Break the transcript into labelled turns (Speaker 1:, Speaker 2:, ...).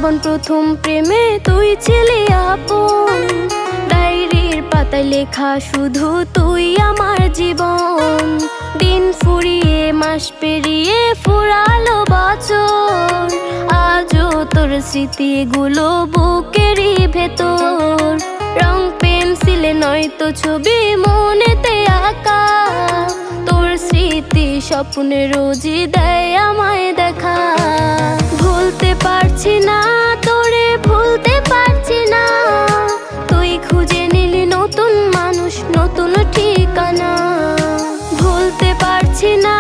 Speaker 1: জীবন প্রথম প্রেমে তুই ছিলি আপন, ডায়েরির পাতায় লেখা শুধু তুই আমার জীবন। দিন ফুরিয়ে মাস পেরিয়ে ফুরালো বছর, আজও তোর স্মৃতিগুলো বুকেরই ভেতর। রং পেন্সিলে নয়তো ছবি মনেতে আঁকা, তোর স্মৃতি স্বপ্নে রোজই দেয় আমায় দেখা। ভুলতে পারছি না তোরে, ভুলতে পারছি না, তুই খুঁজে নিলি নতুন মানুষ, নতুন ঠিকানা। ভুলতে পারছি না